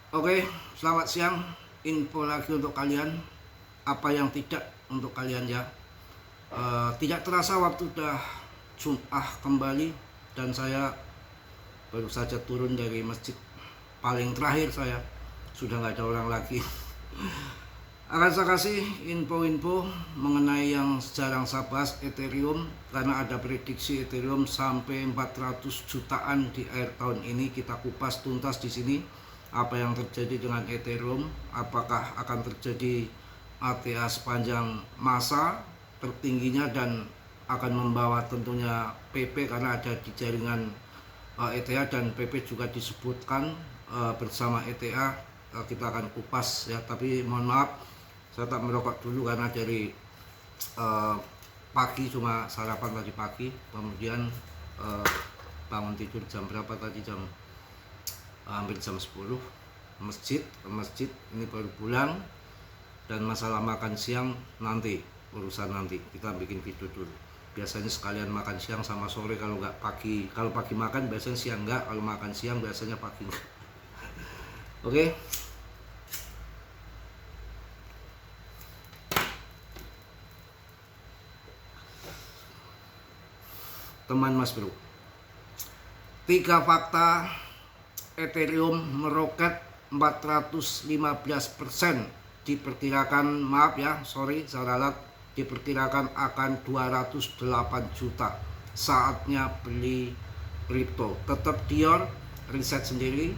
Oke, selamat siang. Info lagi untuk kalian. Apa yang tidak untuk kalian ya. Tidak terasa waktu udah Jum'ah kembali dan saya baru saja turun dari masjid paling terakhir saya. Sudah nggak ada orang lagi. Akan saya kasih info-info mengenai yang jarang saya bahas, Ethereum, karena ada prediksi Ethereum sampai 400 jutaan di akhir tahun ini. Kita kupas tuntas di sini apa yang terjadi dengan Ethereum, apakah akan terjadi ATH sepanjang masa tertingginya dan akan membawa tentunya PP karena ada di jaringan ETH dan PP juga disebutkan bersama ETH. Kita akan kupas ya, tapi mohon maaf saya tak merokok dulu karena dari pagi cuma sarapan tadi pagi, kemudian bangun tidur jam berapa tadi, hampir jam 10, masjid ini baru pulang. Dan masalah makan siang nanti, urusan nanti kita bikin video dulu. Biasanya sekalian makan siang sama sore, kalau nggak pagi. Kalau pagi makan biasanya siang nggak, kalau makan siang biasanya pagi nggak. Oke. Teman Mas Bro, 3 fakta Ethereum meroket 415%, diperkirakan, maaf ya, sorry saya ralat, diperkirakan akan 208 juta. Saatnya beli kripto. Tetap Dior, riset sendiri.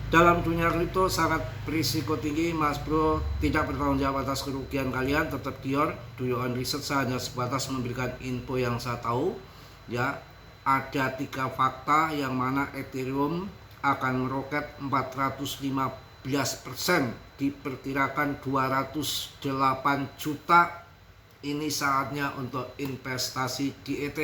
Dalam dunia kripto sangat berisiko tinggi Mas Bro, tidak bertanggung jawab atas kerugian kalian. Tetap Dior, do your own research. Saya hanya sebatas memberikan info yang saya tahu ya. Ada 3 fakta yang mana Ethereum akan meroket 415%, diperkirakan 208 juta. Ini saatnya untuk investasi di ETH.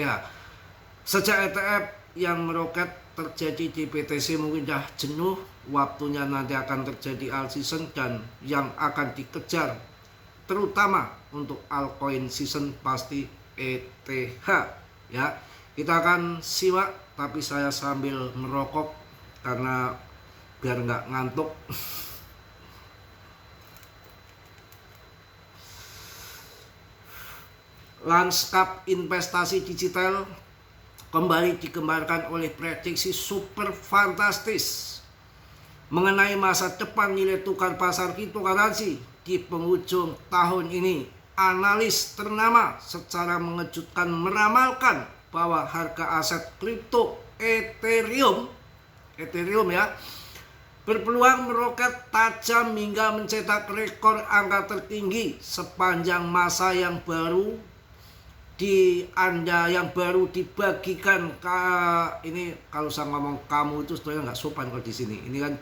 Sejak ETF yang meroket terjadi di BTC mungkin dah jenuh, waktunya nanti akan terjadi all season dan yang akan dikejar terutama untuk altcoin season pasti ETH ya. Kita akan simak, tapi saya sambil merokok karena biar nggak ngantuk. Lanskap investasi digital kembali digembarkan oleh prediksi super fantastis mengenai masa depan nilai tukar pasar cryptocurrency di penghujung tahun ini. Analis ternama secara mengejutkan meramalkan bahwa harga aset kripto Ethereum ya berpeluang meroket tajam hingga mencetak rekor angka tertinggi sepanjang masa yang baru dibagikan ke ini. Kalau saya ngomong kamu itu sebenarnya nggak sopan kalau di sini. Ini kan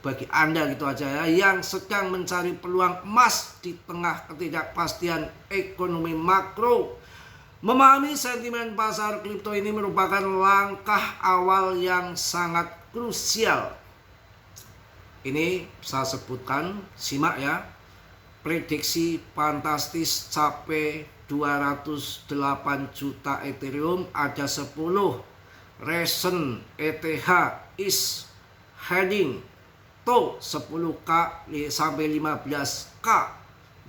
bagi Anda gitu aja ya, yang sedang mencari peluang emas di tengah ketidakpastian ekonomi makro. Memahami sentimen pasar kripto ini merupakan langkah awal yang sangat krusial. Ini saya sebutkan, simak ya. Prediksi fantastis capai 208 juta Ethereum. Ada 10 reason ETH is heading to 10k sampai 15k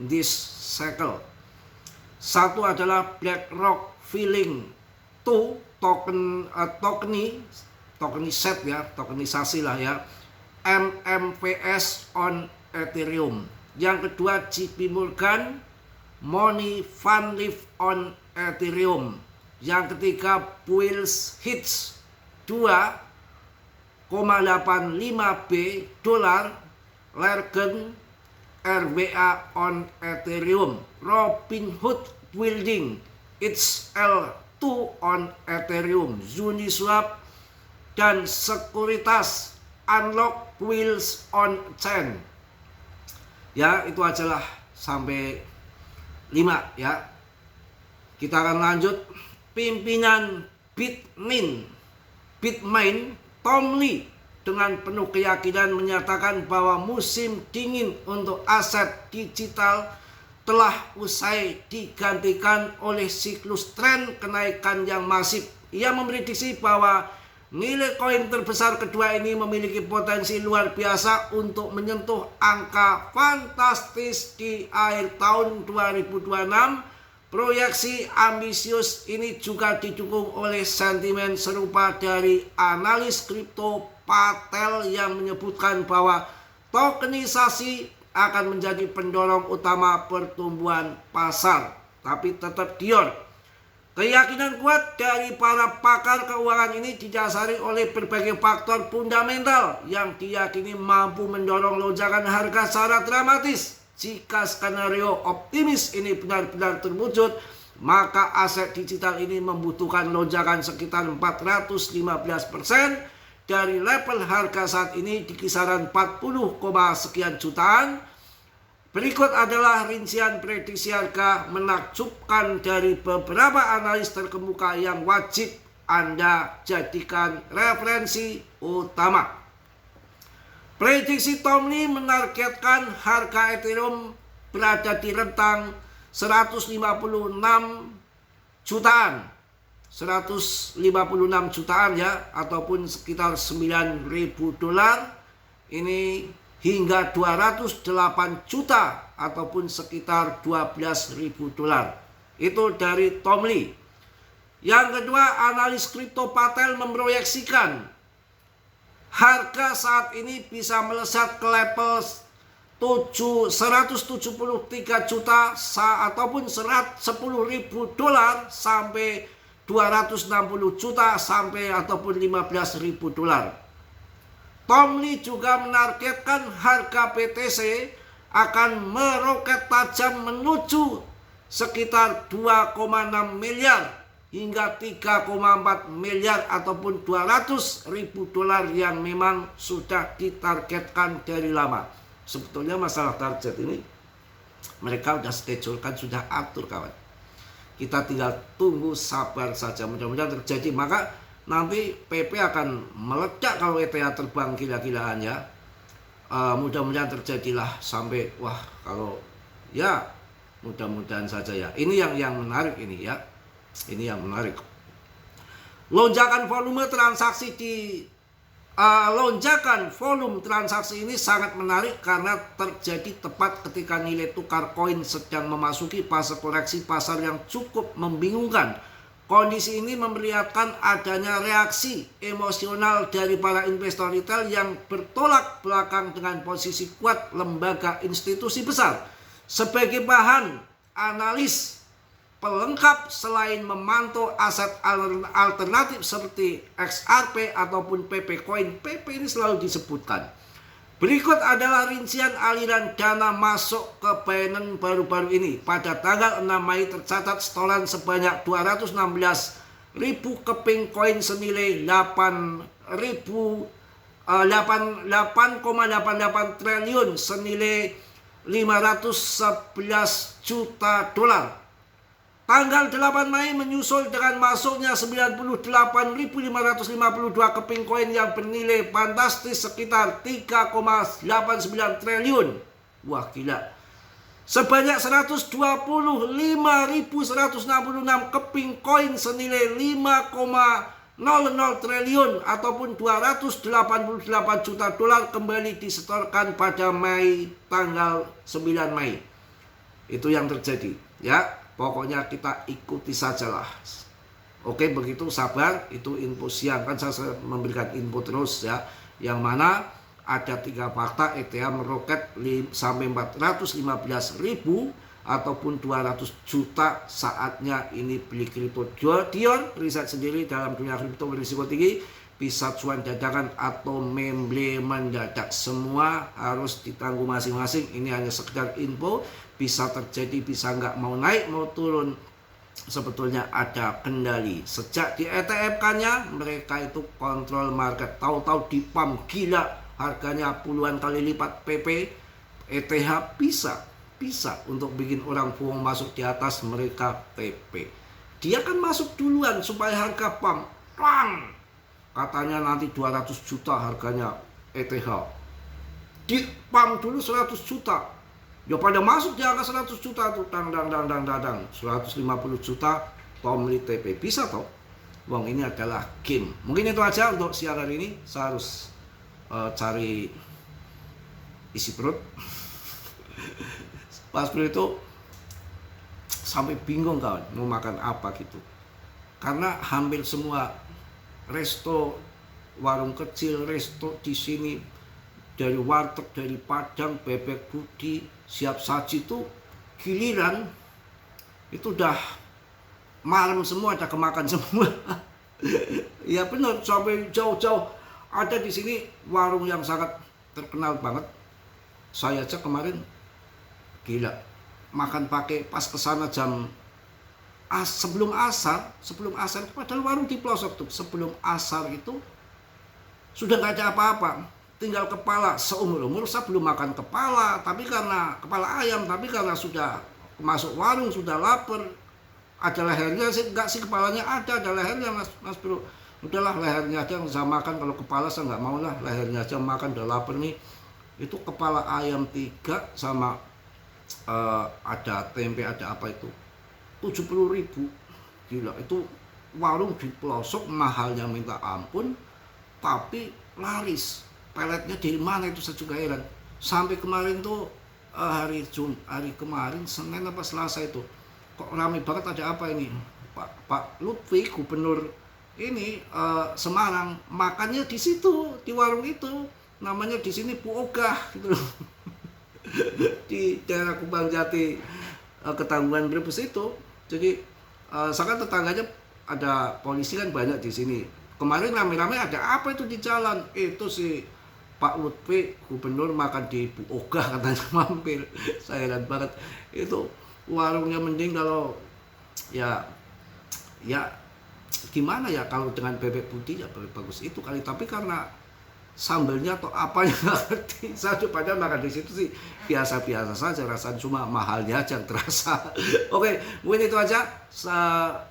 this cycle. Satu adalah BlackRock feeling to tokenisasi lah ya, MMVS on Ethereum. Yang kedua JP Morgan money fund live on Ethereum. Yang ketiga Bulls hits 2,85 dolar Lergen RWA on Ethereum. Robinhood building its L2 on Ethereum. Uniswap dan sekuritas unlock wheels on chain. Ya, itu ajalah sampai 5 ya. Kita akan lanjut. Pimpinan Bitmain Tom Lee dengan penuh keyakinan menyatakan bahwa musim dingin untuk aset digital telah usai, digantikan oleh siklus tren kenaikan yang masif. Ia memprediksi bahwa Nilai koin terbesar kedua ini memiliki potensi luar biasa untuk menyentuh angka fantastis di akhir tahun 2026. Proyeksi ambisius ini juga didukung oleh sentimen serupa dari analis kripto Patel yang menyebutkan bahwa tokenisasi akan menjadi pendorong utama pertumbuhan pasar. Tapi tetap Dior, keyakinan kuat dari para pakar keuangan ini didasari oleh berbagai faktor fundamental yang diyakini mampu mendorong lonjakan harga secara dramatis. Jika skenario optimis ini benar-benar terwujud, maka aset digital ini membutuhkan lonjakan sekitar 415% dari level harga saat ini di kisaran 40, sekian jutaan. Berikut adalah rincian prediksi harga menakjubkan dari beberapa analis terkemuka yang wajib Anda jadikan referensi utama. Prediksi Tom Lee menargetkan harga Ethereum berada di rentang 156 jutaan. 156 jutaan ya, ataupun sekitar 9.000 dolar. Ini hingga 208 juta ataupun sekitar 12.000 dolar. Itu dari Tom Lee. Yang kedua, analis kripto Patel memproyeksikan harga saat ini bisa melesat ke level 173 juta ataupun 10.000 dolar sampai 260 juta sampai ataupun 15.000 dolar. Tom Lee juga menargetkan harga BTC akan meroket tajam menuju sekitar 2,6 miliar hingga 3,4 miliar ataupun 200.000 dolar yang memang sudah ditargetkan dari lama. Sebetulnya masalah target ini mereka sudah schedulekan, sudah atur kawan. Kita tinggal tunggu sabar saja, mudah-mudahan terjadi. Maka nanti PP akan meledak kalau ETH terbang gila-gilaan ya. Mudah-mudahan terjadilah sampai kalau ya mudah-mudahan saja ya. Ini yang menarik ini ya. Ini yang menarik. Lonjakan volume transaksi ini sangat menarik karena terjadi tepat ketika nilai tukar koin sedang memasuki fase koreksi pasar yang cukup membingungkan. Kondisi ini memperlihatkan adanya reaksi emosional dari para investor retail yang bertolak belakang dengan posisi kuat lembaga institusi besar. Sebagai bahan analis pelengkap selain memantau aset alternatif seperti XRP ataupun PP Coin, PP ini selalu disebutkan. Berikut adalah rincian aliran dana masuk ke Binance baru-baru ini. Pada tanggal 6 Mei tercatat setoran sebanyak 216.000 keping koin senilai 8,88 triliun senilai 511 juta dolar. Tanggal 8 Mei menyusul dengan masuknya 98.552 keping koin yang bernilai fantastis sekitar 3,89 triliun. Wah gila. Sebanyak 125.166 keping koin senilai 5,00 triliun ataupun 288 juta dolar kembali disetorkan pada Mei tanggal 9 Mei. Itu yang terjadi ya. Pokoknya kita ikuti sajalah. Oke, begitu sabar. Itu info siang, kan saya memberikan info terus ya. Yang mana ada 3 fakta ETH meroket sampai 415.000 ataupun 200 juta. Saatnya ini beli kripto. Dior riset sendiri dalam dunia kripto berisiko tinggi, bisa cuan dadakan atau memble mendadak. Semua harus ditanggung masing-masing. Ini hanya sekedar info. Bisa terjadi, bisa nggak, mau naik, mau turun. Sebetulnya ada kendali. Sejak di ETF-kannya, mereka itu kontrol market. Tahu-tahu di pump gila, harganya puluhan kali lipat PP. ETH bisa untuk bikin orang bohong masuk di atas mereka PP. Dia kan masuk duluan supaya harga pump. Plang! Katanya nanti 200 juta harganya ETH. Di pump dulu 100 juta. Ya pada masuk di angka 100 juta tuh, dang 150 juta Tom Lee TP. Bisa toh? Wong ini adalah game. Mungkin itu aja untuk siaran ini. Saya harus cari isi perut. Mas Bro itu sampai bingung kawan mau makan apa gitu. Karena hampir semua resto, warung kecil, resto di sini, dari warteg, dari Padang, Bebek Budi, Siap Saji itu giliran itu udah malam semua, ada kemakan semua. Ya benar, sampai jauh-jauh ada di sini warung yang sangat terkenal banget. Saya aja kemarin gila makan pakai pas kesana jam sebelum asar padahal warung di pelosok tuh, sebelum asar itu sudah nggak ada apa-apa, tinggal kepala. Seumur-umur saya belum makan kepala, tapi karena kepala ayam, tapi karena sudah masuk warung sudah lapar. Ada lehernya sih, enggak sih kepalanya ada lehernya mas Bro. Udahlah lehernya aja yang saya makan, kalau kepala saya nggak mau lah, lehernya aja makan, udah lapar nih. Itu kepala ayam 3 sama ada tempe, ada apa itu 70.000. Gila, itu warung di pelosok, mahalnya minta ampun, tapi laris. Peletnya dari mana itu saya juga heran. Sampai kemarin tuh hari kemarin Senin apa Selasa itu kok ramai banget, ada apa ini, Pak Lutfi gubernur ini Semarang makannya di situ, di warung itu, namanya di sini Bu Ogah gitu loh. Di daerah Kubang Jati, Ketanggungan Brebes itu. Jadi sangat tetangganya ada polisi kan banyak di sini. Kemarin rame-rame ada apa itu di jalan, itu si Pak Lutfi gubernur makan di Bu Ogah katanya, mampir. Saya heran banget itu warungnya. Mending kalau ya gimana ya, kalau dengan Bebek Budi ya bagus itu kali, tapi karena sambelnya atau apanya nggak ngerti. Saya pada makan di situ sih biasa-biasa saja, rasanya cuma mahalnya aja yang terasa. Oke, mungkin itu aja.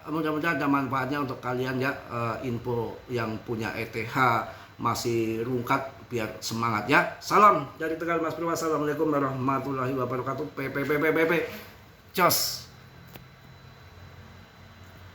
Mudah-mudahan ada manfaatnya untuk kalian ya. Info yang punya ETH masih rungkat biar semangat ya. Salam dari Tegal Mas Bro. Wassalamualaikum warahmatullahi wabarakatuh. PP. Jos.